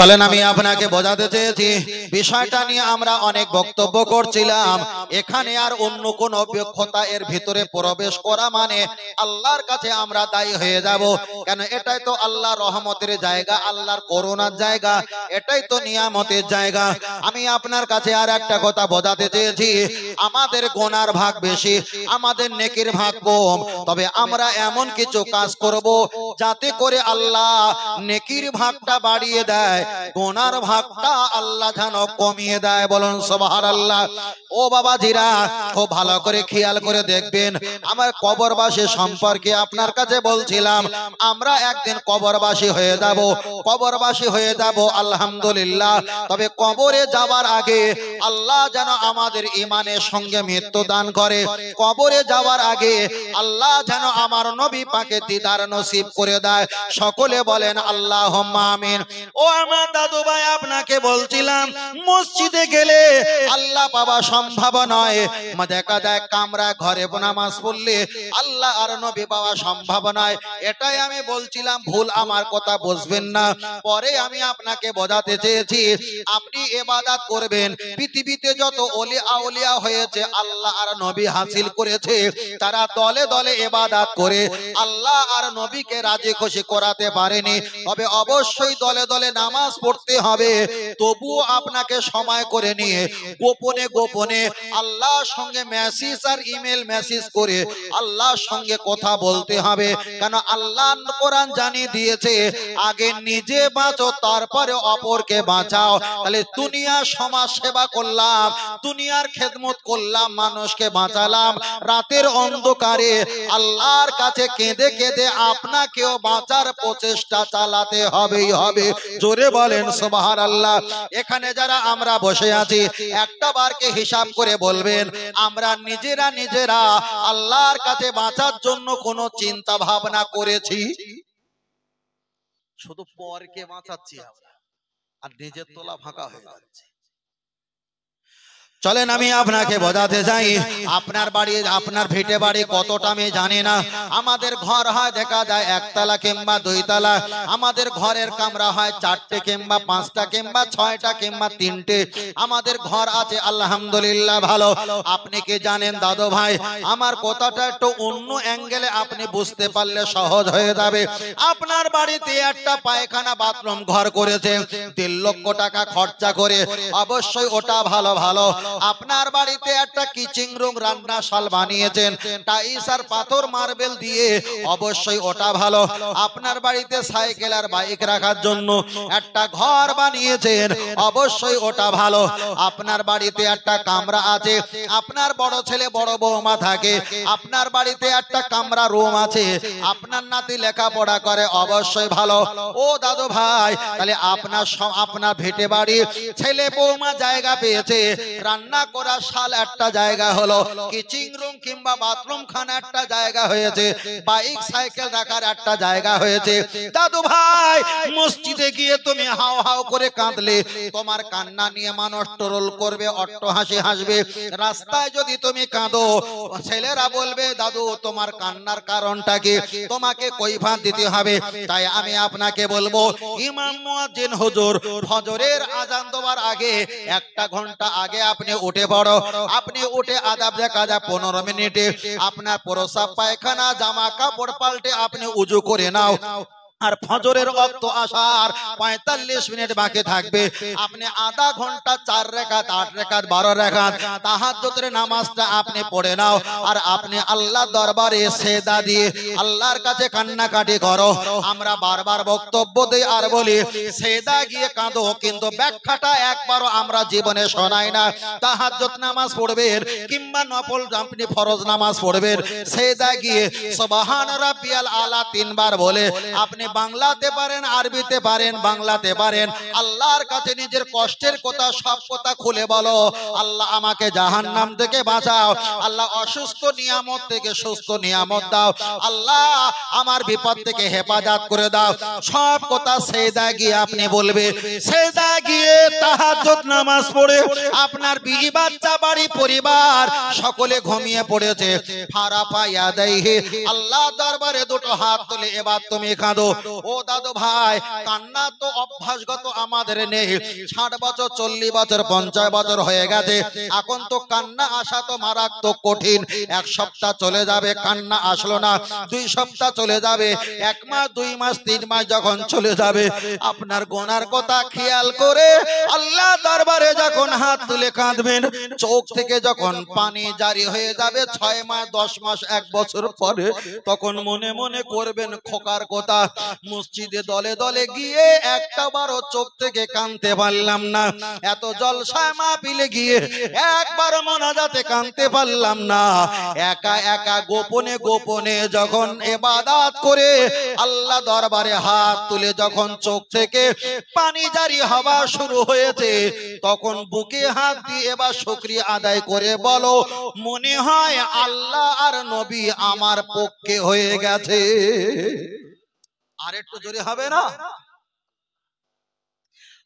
চলেন আমি আপনাকে বোঝাতে চেয়েছি বিষয়টা নিয়ে আমরা অনেক বক্তব্য করছিলাম। এখানে আর অন্য কোন অভিজ্ঞতা এর ভিতরে প্রবেশ করা মানে আল্লাহর কাছে আমরা দায়ী হয়ে যাব। কেন এটাই তো আল্লাহর রহমতের জায়গা, আল্লাহর করুণার জায়গা, এটাই তো নিয়ামতের জায়গা। আমি আপনার কাছে আর একটা কথা বোঝাতে চেয়েছি, আমাদের গুনার ভাগ বেশি, আমাদের নেকির ভাগ কম। তবে আমরা এমন কিছু কাজ করব যাতে করে আল্লাহ নেকির ভাগটা বাড়িয়ে দেয়, গুনার ভাগটা আল্লাহ যেন কমিয়ে দেয়। বলুন সুবহানাল্লাহ। ও বাবাজিরা, খুব ভালো করে খেয়াল করে দেখবেন। আমার কবরবাসী সম্পর্কে আপনার কাছে বলছিলাম, আমরা একদিন কবরবাসী হয়ে যাব, কবরবাসী হয়ে যাব আলহামদুলিল্লাহ। তবে কবরে যাওয়ার আগে আল্লাহ যেন আমাদের ঈমানের সঙ্গে মৃত্যু দান করে। কবরে যাওয়ার আগে আল্লাহ যেন আমার নবী পাকে দিদার নসিব করে দেয়। সকলে বলেন আল্লাহুম্মা আমিন। ও আমার দাদু ভাই, আপনাকে বলছিলাম মসজিদে গেলে আল্লাহ পাওয়া সম্ভব নয়। দেখা যায় কামরা ঘরে নামাজ পড়লে আল্লাহ আর নবী পাওয়া সম্ভব নয়। এটাই আমি বলছিলাম, ভুল আমার কথা বুঝবেন না। পরে আমি আপনাকে বোঝাতে চেয়েছি, আপনি ইবাদত করবেন। পৃথিবীতে যত ওলি আউলিয়া হয়েছে, আল্লাহ আর নবী হাসিল করেছে, তারা দলে দলে ইবাদত করে আল্লাহ আর নবীকে রাজি খুশি করাতে পারেনি। তবে অবশ্যই দলে দলে নামাজ পড়তে হবে। তবুও আপনাকে সময় করে নিয়ে গোপনে গোপনে আল্লাহর সঙ্গে মেসেজ আর ইমেল মেসেজ করে আল্লাহর সঙ্গে কথা বলতে হবে। কেন আল্লাহ কোরআন জানিয়ে দিয়েছে, আগে নিজে বাঁচো তারপরে অপরকে বাঁচাও। তাহলে দুনিয়ার সমাজ সেবা করলাম, দুনিয়ার খেদমত করলাম, মানুষকে বাঁচালাম, রাতের অন্ধকারে আল্লাহর কাছে কেঁদে কেঁদে আপনাকেও বাঁচার প্রচেষ্টা চালাতে হবেই হবে। জোরে বলেন সুবহানাল্লাহ। এখানে যারা আমরা বসে আছি, একটা বারকে হিসাব করে বলবেন, আমরা নিজেরা নিজেরা আল্লাহর কাছে বাঁচার জন্য কোনো চিন্তা ভাবনা করেছি? শুধু পরকে বাঁচাচ্ছি আমরা, আর নিজের তোলা ফাঁকা হয়ে যাচ্ছে। চলেন আমি আপনাকে বোঝাতে চাই, আপনার বাড়ি, আপনার ভিটে বাড়ি কতটা আমি জানি না। আমাদের ঘর হয় দেখা যায় একতলা কিংবা দুইতলা, আমাদের ঘরের কামরা হয় চারটে কিংবা পাঁচটা কিংবা ছয়টা কিংবা তিনটে। আমাদের ঘর আছে আলহামদুলিল্লাহ ভালো। আপনি কি জানেন দাদু ভাই, আমার কথাটা একটু অন্য অ্যাঙ্গেলে আপনি বুঝতে পারলে সহজ হয়ে যাবে। আপনার বাড়িতে একটা পায়খানা বাথরুম ঘর করেছে 3 লক্ষ টাকা খরচা করে, অবশ্যই ওটা ভালো ভালো। আপনার বাড়িতে একটা কিচেন রুম রান্নাশাল বানিয়েছেন টাইলস আর পাথর মার্বেল দিয়ে, অবশ্যই ওটা ভালো। আপনার বাড়িতে সাইকেল আর বাইক রাখার জন্য একটা ঘর বানিয়েছেন, অবশ্যই ওটা ভালো। আপনার বাড়িতে একটা কামরা আছে, আপনার বড় ছেলে বড় বৌমা থাকে, আপনার বাড়িতে একটা কামরা রুম আছে, আপনার নাতি লেখাপড়া করে, অবশ্যই ভালো। ও দাদু ভাই, তাহলে আপনার ভিটে বাড়ি ছেলে বৌমা জায়গা পেয়েছে, রান্না করার শাল একটা জায়গা হলো, কিচেন রুম কিংবা বাথরুম খানা একটা জায়গা হয়েছে, বাইক সাইকেল রাখার একটা জায়গা হয়েছে। দাদু ভাই, মসজিদে গিয়ে তুমি হাও হাও করে কাঁদলে, তোমার কান্না নিয়ে মানুষ টরোল করবে, অট্ট হাসি হাসবে। রাস্তায় যদি তুমি কাঁদো, ছেলেরা বলবে দাদু তোমার কান্নার কারণটা কি, তোমাকে কৈফিয়ত দিতে হবে। তাই আমি আপনাকে বলবো, ইমাম মুয়াজ্জিন হুজুর ফজরের আযান দেওয়ার আগে 1 ঘন্টা আগে আপনি উঠে পড়ো। আপনি উঠে আদাব দেখা যায় 15 মিনিটে আপনার প্রসাব পায়খানা জামা কাপড় পাল্টে আপনি উজু করে নাও। আর ফজরের ওয়াক্ত আসার 45 মিনিট বাকি থাকবে, আপনি আধা ঘন্টা 4 রাকাত 8 রাকাত 12 রাকাত তাহাজ্জুদের নামাজটা আপনি পড়ে নাও। আর আপনি আল্লাহর দরবারে সেজদা দিয়ে আল্লাহর কাছে কান্নাকাটি করো। আমরা বারবার বক্তব্য দেই আর বলি, সেজদা গিয়ে কাঁদো, কিন্তু ব্যাখ্যাটা একবারও আমরা জীবনে শোনাই না। তাহাজ্জুদ নামাজ পড়বেন কিংবা নফল আপনি ফরজ নামাজ পড়বেন, সেজদা গিয়ে সুবহান রাব্বিয়াল আলা 3 বার বলে আপনি বাংলাতে পারেন, আরবিতে পারেন, বাংলাতে পারেন, আল্লাহর কাছে নিজের কষ্টের কথা সব কথা খুলে বলো, আল্লাহ আমাকে জাহান্নাম থেকে বাঁচাও, আল্লাহ অসুস্থ নিয়ামত থেকে সুস্থ নিয়ামত দাও, আল্লাহ আমার বিপদ থেকে হেফাজত করে দাও। সব কথা সেজদা গিয়ে আপনি বলবে। সেজদা গিয়ে তাহাজ্জুদ নামাজ পড়ে আপনার বিবি বাচ্চা বাড়ি পরিবার সকলে ঘুমিয়ে পড়েছে, ফারাফা ইয়াদাইহি আল্লাহ দরবারে দুটো হাত তুলে এবার তুমি কাঁদো। ও দাদু ভাই, কান্না তো অভ্যাসগত আমাদের নেই। 60 বছর 40 বছর 50 বছর হয়ে গেছে, এখন তো কান্না আসা তো মারাত্মক কঠিন। 1 সপ্তাহ চলে যাবে, কান্না আসলো না। 2 সপ্তাহ চলে যাবে, 1 মাস 2 মাস 3 মাস যখন চলে যাবে, আপনার গোনার কথা খেয়াল করে আল্লাহ দরবারে যখন হাত তুলে কাঁদবেন, চোখ থেকে যখন পানি জারি হয়ে যাবে 6 মাস 10 মাস 1 বছর পরে, তখন মনে মনে করবেন খোকার কথা, মসজিদে দলে দলে গিয়ে একটা বারও চোখ থেকে কাঁদতে পারলাম না, এত জলসায় মাহফিলে গিয়ে একবার মোনাজাতে কাঁদতে পারলাম না। একা একা গোপনে গোপনে যখন ইবাদত করে আল্লাহ দরবারে হাত তুলে যখন চোখ থেকে পানি জারি হওয়া শুরু হয়েছে, তখন বুকে হাত দিয়ে এবার শুকরিয়া আদায় করে বলো, মনে হয় আল্লাহ আর নবী আমার পক্ষে হয়ে গেছে। আর একটু জোরে হবে না?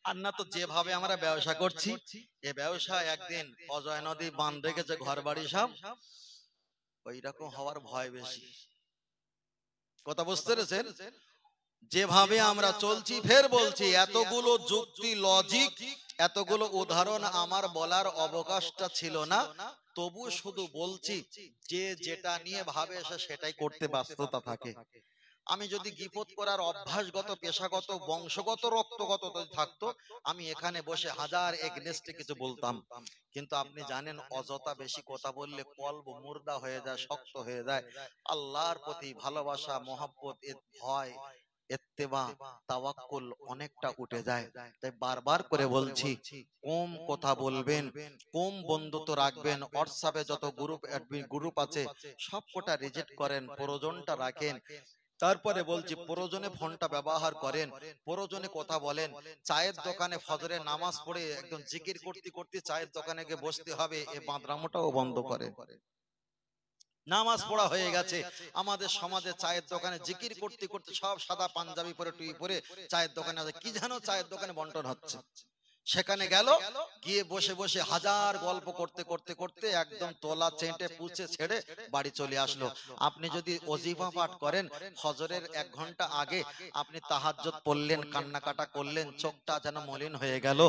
আর না তো যেভাবে আমরা ব্যবসা করছি, এই ব্যবসা একদিন অজয় নদী বান রেখেছে ঘর বাড়ি সব, ওই রকম হওয়ার ভয় বেশি। কথা বুঝতে পেরেছেন? যেভাবে আমরা চলছি, ফের বলছি, এতগুলো যুক্তি লজিক, এতগুলো উদাহরণ আমার বলার অবকাশটা ছিল না, তবু শুধু বলছি যে যেটা নিয়ে ভাবে সে সেটাই করতে ব্যস্ততা থাকে। আমি যদি গীপত করার অভ্যাসগত, পেশাগত, বংশগত, রক্তগত থাকতো, আমি এখানে বসে হাজার এগনেস্টে কিছু বলতাম। কিন্তু আপনি জানেন, অযথা বেশি কথা বললে কলব মুর্দা হয়ে যায়, শক্ত হয়ে যায়। আল্লাহর প্রতি ভালোবাসা, মহব্বত, ভয়, ইত্তেবা, তাওয়াক্কুল অনেকটা উঠে যায়। তাই বারবার করে বলছি, কম কথা বলবেন, কম বন্ধুত্ব রাখবেন। হোয়াটসঅ্যাপে যত গ্রুপ আছে সব কটা রিজেক্ট করেন, প্রয়োজনটা রাখেন। তারপরে বলছি, প্রয়োজনে ফোনটা ব্যবহার করেন, প্রয়োজনে কথা বলেন। চায়ের দোকানে ফজরের নামাজ পড়ে একদম জিকির করতে করতে চায়ের দোকানে গিয়ে বসতে হবে, এ বাঁদরামোটাও বন্ধ করে। নামাজ পড়া হয়ে গেছে, আমাদের সমাজে চায়ের দোকানে জিকির করতে করতে সব সাদা পাঞ্জাবি পরে টুই পরে চায়ের দোকানে আছে, কি যেন চায়ের দোকানে বন্টন হচ্ছে। সেখানে গেল, গিয়ে বসে বসে হাজার গল্প করতে করতে করতে একদম তোলা চেটে পুছে ছেড়ে বাড়ি চলে আসলো। আপনি যদি ওজিফা পাঠ করেন, ফজরের 1 ঘন্টা আগে আপনি তাহাজ্জুদ পড়লেন, কান্নাকাটা করলেন, চোখটা যেন মলিন হয়ে গেল।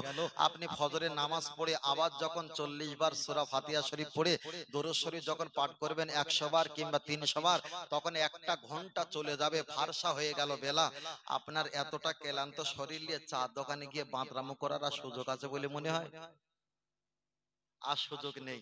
আপনি ফজরের নামাজ পড়ে আবার যখন 40 বার সূরা ফাতিহা শরীফ পড়ে দরুদ শরীফ যখন পাঠ করবেন 100 বার কিংবা 300 বার, তখন 1টা ঘন্টা চলে যাবে, ফারসা হয়ে গেল বেলা। আপনার এতটা ক্লান্ত শরীর নিয়ে চা দোকানে গিয়ে বাঁদরামো করার সুযোগ আছে বলে মনে হয়? আর সুযোগ নেই।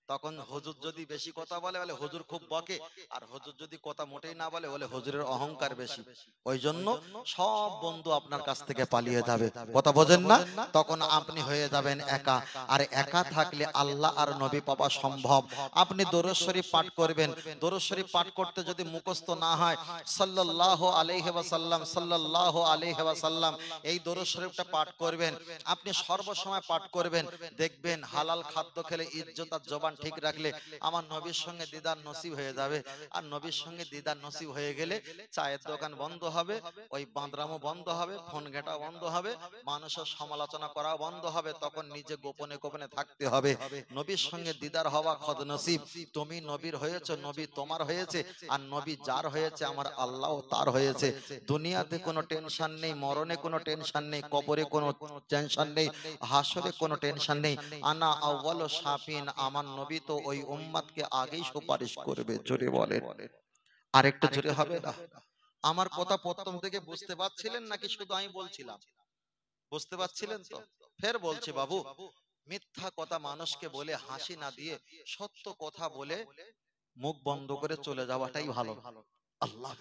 তখন হুজুর যদি বেশি কথা বলে বলে হুজুর খুব বকে, আর হুজুর যদি কথা মোটেই না বলে বলে হুজুরের অহংকার বেশি। ওই জন্য সব বন্ধু আপনার কাছ থেকে পালিয়ে যাবে। কথা বোঝেন না? তখন আপনি হয়ে যাবেন একা। আর একা থাকলে আল্লাহ আর নবী পাওয়া সম্ভব। আপনি দরুদ শরীফ পাঠ করবেন, দরুদ শরীফ পাঠ করতে যদি মুখস্থ না হয়, সাল্লাল্লাহু আলাইহি ওয়াসাল্লাম সাল্লাল্লাহু আলাইহি ওয়াসাল্লাম, এই দরুদ শরীফটা পাঠ করবেন। আপনি সর্বসময় পাঠ করবেন, দেখবেন হালাল খাদ্য খেলে, ইজ্জত আর জবান ঠিক রাখলে আমার নবীর সঙ্গে দিদার নসিব হয়ে যাবে। আর নবীর সঙ্গে দিদার নসিব হয়ে গেলে চায়ের দোকান বন্ধ হবে, ওই বাঁদরামো বন্ধ হবে, ফোন ঘেঁটা বন্ধ হবে, মানুষের সমালোচনা করা বন্ধ হবে। তখন নিজে গোপনে গোপনে থাকতে হবে। নবীর সঙ্গে দিদার হওয়া খদ নসিব। তুমি নবীর হয়েছে, নবী তোমার হয়েছে, আর নবী যার হয়েছে আমার আল্লাহ তার হয়েছে। দুনিয়াতে কোনো টেনশন নেই, মরণে কোনো টেনশন নেই, কবরে কোনো টেনশন নেই, হাসরে কোনো টেনশন নেই। আনা আউয়ালু শাফিন, আমার নবী তো ওই উম্মতকে আগেই সুপারিশ করবে। জোরে বলেন, আরেকটু জোরে হবে না? আমার কথা প্রথম থেকে বুঝতে পারছিলেন নাকি শুধু আমি বলছিলাম? বুঝতে পারছিলেন তো? ফের বলছি বাবু, মিথ্যা কথা মানুষকে বলে হাসি না দিয়ে সত্য কথা বলে মুখ বন্ধ করে চলে যাওয়াটাই ভালো। আল্লাহ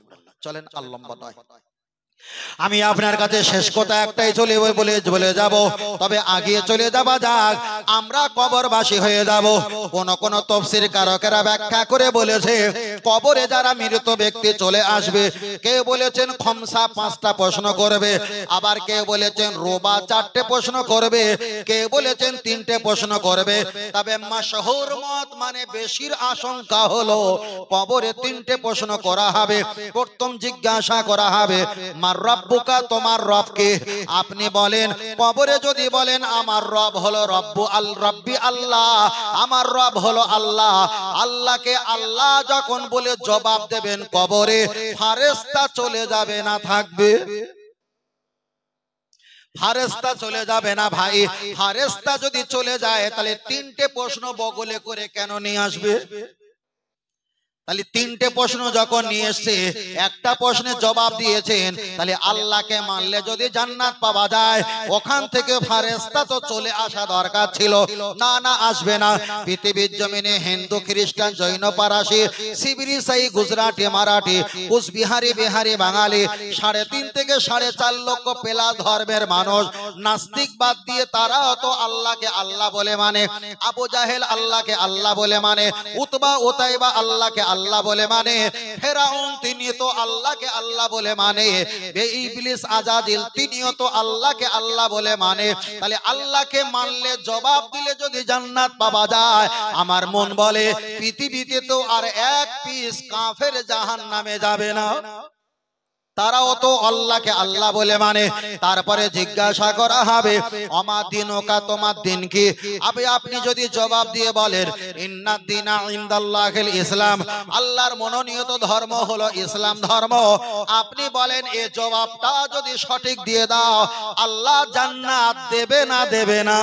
চলেন, আর লম্বা নয়। আমি আপনার কাছে শেষ কথা একটাই বলে যাব, তবে আগে চলে যাবা যাক। আমরা কবরবাসী হয়ে যাব। কোন কোন তাফসীর কারকেরা ব্যাখ্যা করে বলেছে, কবরে যারা মৃত ব্যক্তি চলে আসবে, কেউ বলেছেন খমসা 5টা প্রশ্ন করবে, আবার কেউ বলেছেন রোবা 4টে প্রশ্ন করবে, কেউ বলেছেন 3টে প্রশ্ন করবে। তবে মাশহুর মত মানে বেশির আশঙ্কা হলো কবরে 3টে প্রশ্ন করা হবে। প্রথম জিজ্ঞাসা করা হবে, আমার রব্বুকা তোমার রবকে আপনি বলেন কবরে যদি বলেন আমার রব হলো রব্বি আল্লাহ আমার রব হলো আল্লাহ আল্লাহকে আল্লাহ যখন বলে জবাব দেবেন কবরে ফেরেশতা চলে যাবে না থাকবে ফেরেশতা চলে যাবে না ভাই ফেরেশতা যদি চলে যায় তাহলে তিনটে প্রশ্ন বগলে করে কেন নিয়ে আসবে তাহলে তিনটে প্রশ্ন যখন নিয়ে এসেছে একটা প্রশ্নের জবাব দিয়েছেন তাহলে আল্লাহকে মানলে যদি জান্নাত পাওয়া যায় ওখান থেকে ফেরেশতা তো চলে আসা দরকার ছিল না না আসবে না পৃথিবীর জমিনে হিন্দু খ্রিস্টান জৈন পারাসি শিবিরি সাই গুজরাটি মারাঠি কুচবিহারি বিহারি বাঙালি 3.5 থেকে 4.5 লক্ষ পেলা ধর্মের মানুষ নাস্তিক বাদ দিয়ে তারাও তো আল্লাহকে আল্লাহ বলে মানে আবু জাহেল আল্লাহকে আল্লাহ বলে মানে উতবা উতাইবা আল্লাহকে আল্লাহ বলে মানে ফেরাউন তিনি তো আল্লাহকে আল্লাহ বলে মানে ইবলিস আজাজিল তিনিও তো আল্লাহকে আল্লাহ বলে মানে তাহলে আল্লাহকে মানলে জবাব দিলে যদি জান্নাত পাওয়া যায় আমার মন বলে পৃথিবীতে তো আর এক পিস কাফের জাহান্নামে যাবে না তারাও তো আল্লাহকে আল্লাহ বলে মানে তারপরে জিজ্ঞাসা করা হবে আমার দিনকা তোমার দিন কি আপনি যদি জবাব দিয়ে বলেন ইন্নাদ দীনা ইনদাল্লাহিল ইসলাম আল্লাহর মনোনীত ধর্ম হলো ইসলাম ধর্ম আপনি বলেন এই জবাবটা যদি সঠিক দিয়ে দাও আল্লাহ জান্নাত দেবে না দেবে না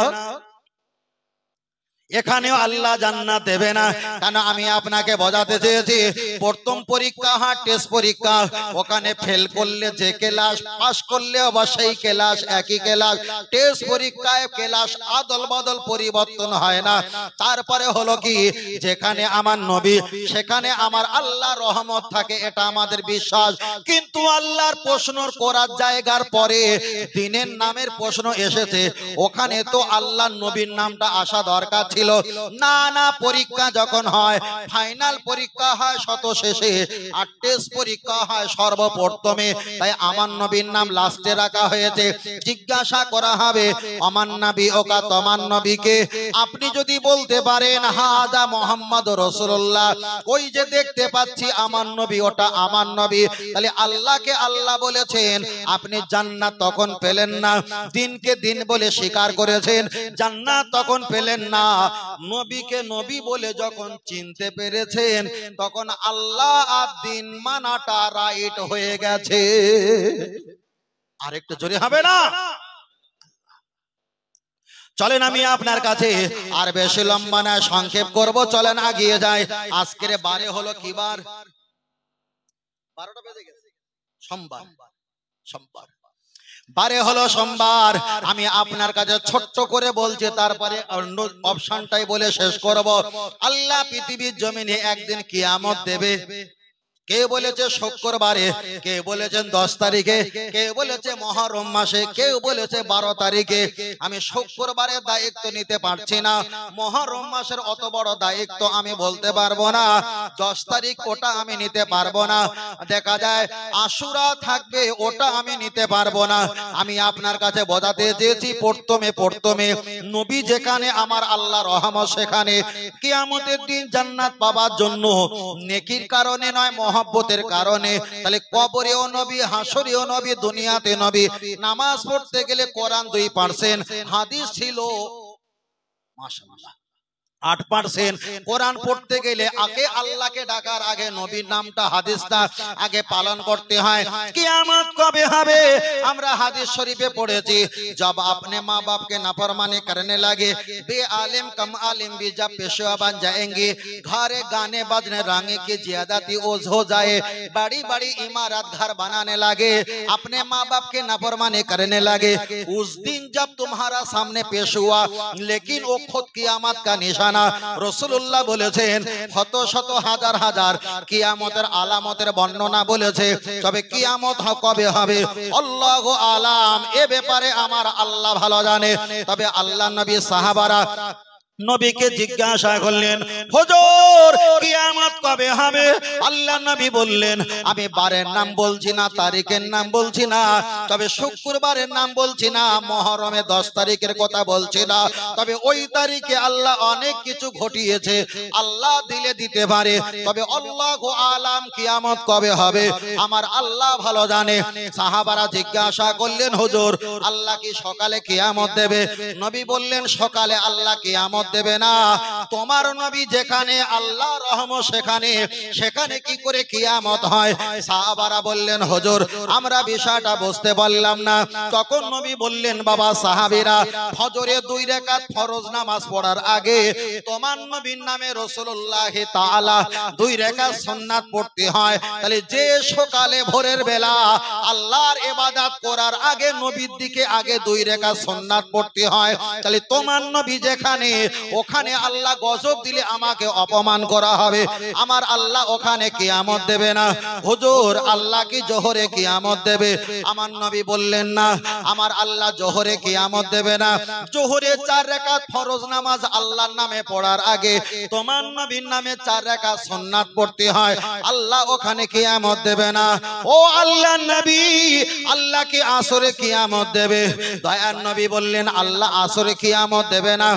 এখানেও আল্লাহ জান্নাত দেবে না কারণ আমি আপনাকে বোঝাতে চেয়েছি প্রথম পরীক্ষা হয় টেস্ট পরীক্ষা ওখানে ফেল করলে যে ক্লাস পাস করলে অবশ্যই ক্লাস একই ক্লাস টেস্ট পরীক্ষায় ক্লাস আদল বদল পরিবর্তন হয় না তারপরে হলো কি যেখানে আমার নবী সেখানে আমার আল্লাহ রহমত থাকে এটা আমাদের বিশ্বাস কিন্তু আল্লাহর প্রশ্ন করার জায়গার পরে দিনের নামের প্রশ্ন এসেছে ওখানে তো আল্লাহর নবীর নামটা আসা দরকার ছিল না না পরীক্ষা যখন হয় ফাইনাল পরীক্ষা হয় শত শেষে আর টেস্ট পরীক্ষা হয় সর্বপ্রথমে তাই আমার নবীর নাম লাস্টে রাখা হয়েছে জিজ্ঞাসা করা হবে আমার নবী ওকা তোমার নবীকে আপনি যদি বলতে পারেন হাদা মুহাম্মদুর রাসূলুল্লাহ ওই যে দেখতে পাচ্ছি আমার নবী ওটা আমার নবী তাহলে আল্লাহকে আল্লাহ বলেছেন আপনি জান্নাত তখন পেলেন না দিনকে দিন বলে স্বীকার করেছেন জান্নাত তখন পেলেন না নবীকে নবী বলে যখন চিনতে পেরেছেন তখন আল্লাহ আর দিন মানাটা রাইট হয়ে গেছে আরেকটু জোরে হবে না চলেন আমি আপনার কাছে আর বেশি লম্বা না সংক্ষেপ করব চলেন আগিয়ে যাই আজকের বারে হলো কি বার 12টা বেজে গেছে সোমবার সোমবার বারে হলো সোমবার আমি আপনার কাছে ছোট্ট করে বলছি তারপরে অপশনটাই বলে শেষ করব আল্লাহ পৃথিবীর জমিনে একদিন কিয়ামত দেবে কে বলেছে শুক্রবারে কে বলেছেন 10 তারিখে কে বলেছে মুহররম মাসে কেউ বলেছে 12 তারিখে আমি শুক্রবারের দায়িত্ব নিতে পারছি না মুহররম মাসের অত বড় দায়িত্ব আমি বলতে পারবো না 10 তারিখ ওটা আমি নিতে পারবো না দেখা যায় আশুরা থাকবে ওটা আমি নিতে পারবো না আমি আপনার কাছে বোঝাতে চেয়েছি প্রথমে নবী যেখানে আমার আল্লাহ রহমত সেখানে কিয়ামতের দিন জান্নাত পাওয়ার জন্য নেকির কারণে নয় মহব্বতের কারণে তাহলে কবরেও নবী হাসরেও নবী দুনিয়াতে নবী নামাজ পড়তে গেলে কোরআন 2% হাদিস ছিল মাশাআল্লাহ 8% কোরআন পড়তে গেলে আগে আল্লাহকে ডাকার আগে নবীর নামটা হাদিসটা আগে পালন করতে হয় কিয়ামত কবে হবে আমরা হাদিস শরীফে পড়েছি जब अपने माँ बाप के नाफरमानी करने लगे बे आलिम कम आलिम भी जब पेशवा बन जाएंगे घरे गाने बजने रंगे की ज्यादती ओझ हो जाए बड़ी बड़ी इमारत घर बनाने लगे अपने माँ बाप के नाफरमानी करने लगे उस दिन जब तुम्हारा सामने पेश हुआ लेकिन वो खुद कियामत का निशान রাসূলুল্লাহ বলেছেন শত শত হাজার হাজার কিয়ামতের আলামতের বর্ণনা বলেছে তবে কিয়ামত কবে হবে আল্লাহু আলাম এ ব্যাপারে আমার আল্লাহ ভালো জানে তবে আল্লাহর নবী সাহাবারা নবীকে জিজ্ঞাসা করলেন, হুজুর কিয়ামত কবে হবে? আল্লাহ নবী বললেন, আমি বারের নাম বলছি না, তারিখের নাম বলছি না, তবে শুক্রবারের নাম বলছি না, মুহররমে 10 তারিখের কথা বলছি না, তবে ওই তারিখে আল্লাহ অনেক কিছু ঘটিয়েছে, আল্লাহ দিলে দিতে পারে, তবে আল্লাহু আলাম কিয়ামত কবে হবে আমার আল্লাহ ভালো জানে। সাহাবারা জিজ্ঞাসা করলেন, হুজুর আল্লাহ কি সকালে কিয়ামত দেবে? নবী বললেন, সকালে আল্লাহ কিয়ামত দেবে না, তোমার নবী যেখানে আল্লাহ রহমত সেখানে, সেখানে কি করে কিয়ামত হয়? সাহাবারা বললেন, হুজুর আমরা বিষয়টা বুঝতে পারলাম না। তখন নবী বললেন, বাবা সাহাবীরা, ফজরে 2 রাকাত ফরজ নামাজ পড়ার আগে তোমার নবীর নামে রাসূলুল্লাহ তাআলা 2 রাকাত সুন্নাত পড়তে হয়। তাহলে যে সকালে ভোরের বেলা আল্লাহর ইবাদত করার আগে নবীর দিকে আগে 2 রাকাত সুন্নাত পড়তে হয়, তাহলে তোমার নবী যেখানে ওখানে আল্লাহ গজব দিলে আমাকে অপমান করা হবে, আমার আল্লাহ ওখানে কিয়ামত দেবে না। হুজুর আল্লাহ কি জোহরে কিয়ামত দেবে? আমার নবী বললেন, না, আমার আল্লাহ জোহরে কিয়ামত দেবে না। জোহরে 4 রাকাত ফরজ নামাজ আল্লাহর নামে পড়ার আগে তোমার নবীর নামে 4 রাকাত সুন্নাত পড়তে হয়, আল্লাহ ওখানে কিয়ামত দেবে না। ও আল্লাহর নবী, আল্লাহ কি আসরে কিয়ামত দেবে? দয়ার নবী বললেন, আল্লাহ আসরে কিয়ামত দেবে না।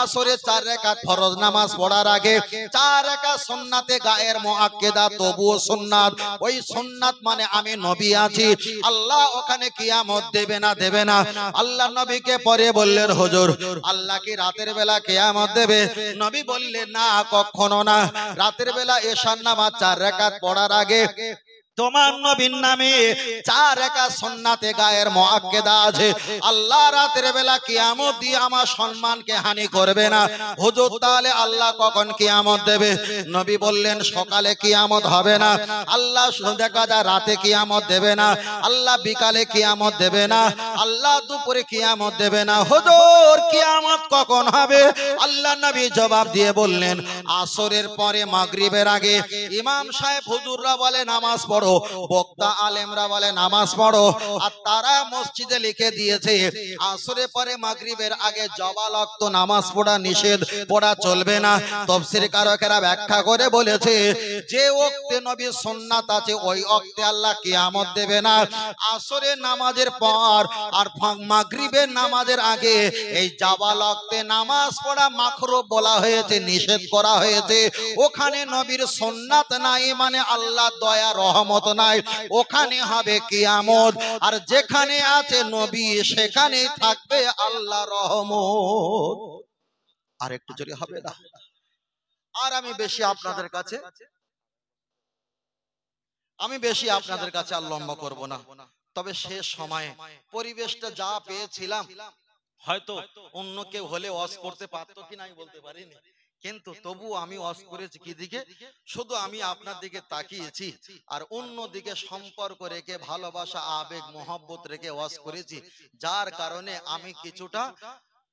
আসরে 4 রাকাত ফরজ নামাজ পড়ার আগে 4 রাকাত সুন্নাতে গায়ের মুআক্কেদা, তবুও সুন্নাত, ওই সুন্নাত মানে আমি নবী আছি, আল্লাহ ওখানে কিয়ামত দেবে না, দেবে না। আল্লাহ নবীকে পরে বললেন, হুজুর আল্লাহ কি রাতের বেলা কিয়ামত দেবে? নবী বললেন, না, কখনো না। রাতের বেলা এশার নামাজ 4 রাকাত পড়ার আগে তোমার নবীর নামে 4 রাকাত সুন্নাতে গায়ের মুআক্কেদা আছে, আল্লাহ রাতের বেলা কিয়ামত দিয়ে আমার সম্মানকে হানি করবে না। হুজুর তাহলে আল্লাহ কখন কিয়ামত দেবে? নবী বললেন, সকালে কিয়ামত হবে না, আল্লাহ দেখা যায় রাতে কিয়ামত দেবে না, আল্লাহ বিকালে কিয়ামত দেবে না, আল্লাহ দুপুরে কিয়ামত দেবে না। হুজুর কিয়ামত কখন হবে? আল্লাহ নবী জবাব দিয়ে বললেন, আসরের পরে মাগরিবের আগে। ইমাম সাহেব হুজুররা বলে নামাজ পড়ো, বক্তা আলেমরা বলে নামাজ পড়ো, আর তারা মসজিদে লিখে দিয়েছে আসরের পরে মাগরিবের আগে জবালক্ত নামাজ পড়া নিষেধ, পড়া চলবে না। তাফসীর কারকেরা ব্যাখ্যা করে বলেছে, যে ওয়াক্তে নবীর সুন্নাত আছে ওই ওয়াক্তে আল্লাহ কিয়ামত দেবে না। আসরের নামাজের পর আর মাগরিবের নামাজের আগে এই জবালক্তে নামাজ পড়া মাকরুহ বলা হয়েছে, নিষেধ করা হয়েছে। ওখানে নবীর সুন্নাত নাই মানে আল্লাহ দয়া রহমত নাই, ওখানে হবে কিয়ামত। আর যেখানে আছে নবী সেখানে থাকবে আল্লাহ রহমত। আর একটু জোরে হবে না? আর আমি বেশি আপনাদের কাছে আর লম্বা করব না। তবে শেষ সময়ে পরিবেশটা যা পেয়েছিলাম, হয়তো অন্য কেউ হলে ওয়াজ করতে পারতো কিনা আমি বলতে পারিনি, কিন্তু তবু আমি ওয়াজ করেছি কি দিকে? শুধু আমি আপনার দিকে তাকিয়েছি আর অন্য দিকে সম্পর্ক রেখে, ভালোবাসা, আবেগ, মহব্বত রেখে ওয়াজ করেছি, যার কারণে আমি কিছুটা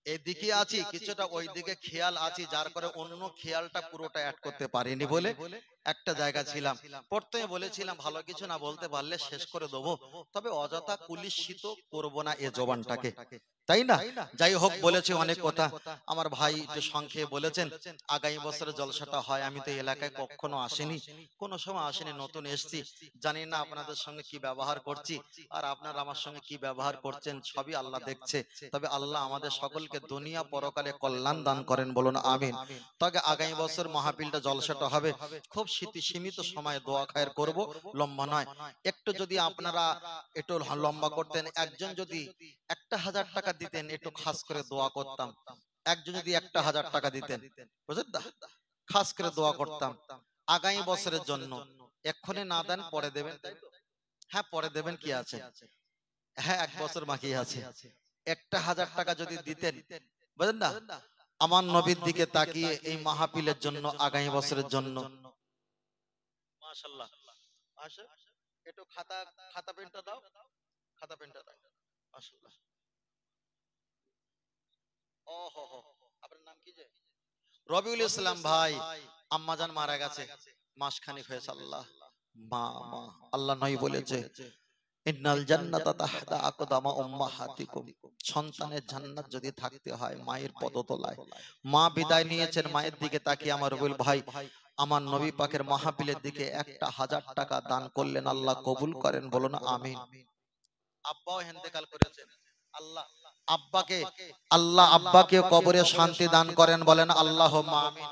এদিকে আছি, কিছুটা ওই দিকে খেয়াল আছি, যার করে অন্য খেয়ালটা পুরোটা অ্যাড করতে পারিনি বলে একটা জায়গা ছিলাম। প্রথমে বলেছিলাম ভালো কিছু না বলতে পারলে শেষ করে দেবো, তবে অযথা কুলিশিত করব না এ জবানটাকে, তাই না? যাই হোক, বলেছি অনেক কথা। আমার ভাই একটু সংক্ষেপে বলেছেন আগামী বছরের জলসাটা হয়। আমি তো এলাকায় কখনো আসিনি, কোনো সময় আসিনি, নতুন এসেছি, জানি না আপনাদের সঙ্গে কি ব্যবহার করছি আর আপনারা আমার সঙ্গে কি ব্যবহার করছেন, সবই আল্লাহ দেখছে। তবে আল্লাহ আমাদের সকলকে দুনিয়া পরকালে কল্যাণ দান করেন, বলুন আমিন। তবে আগামী বছর মাহফিলটা জলসাটা হবে, খুব সীমিত সময়ে দোয়া খায়ের করব, লম্বা নয়। একটু যদি আপনারা একটু লম্বা করতেন, একজন যদি 1000 টাকা দিতেন, একটু খাস করে দোয়া করতাম। একজন যদি 1000 টাকা দিতেন, বুঝলেন না, খাস করে দোয়া করতাম আগামী বছরের জন্য। এক্ষুনি না দেন, পরে দেবেন। হ্যাঁ, পরে দেবেন, কি আছে, হ্যাঁ 1 বছর বাকি আছে। 1000 টাকা যদি দিতেন, বুঝলেন না, আমার নবীর দিকে তাকিয়ে এই মাহফিলের জন্য, আগামী বছরের জন্য। মাশাআল্লাহ, আসে একটু খাতা পেনটা দাও, খাতা পেনটা দাও। মাশাআল্লাহ। ওহো হো, আপনার নাম কি? যে রবিউল ইসলাম ভাই, আম্মাজান মারা গেছে, মাসখানেক হয়েছে। আল্লাহ, মা আল্লাহ নয় বলেছে, ইন্নাল জান্নাতা তাহতা আকদামা উম্মাহাতিকুম, সন্তানের জান্নাত যদি থাকতে হয় মায়ের পদতলায়। মা বিদায় নিয়েছেন, মায়ের দিকে তাকিয়ে আমার রবিউল ভাই আমার নবী পাকের মাহফিলের দিকে 1000 টাকা দান করলেন, আল্লাহ কবুল করেন, বলুন আমিন। আব্বাও ইন্তেকাল করেছেন, আল্লাহ আব্বাকে কবরে শান্তি দান করেন, বলেন আল্লাহুম্মা আমিন।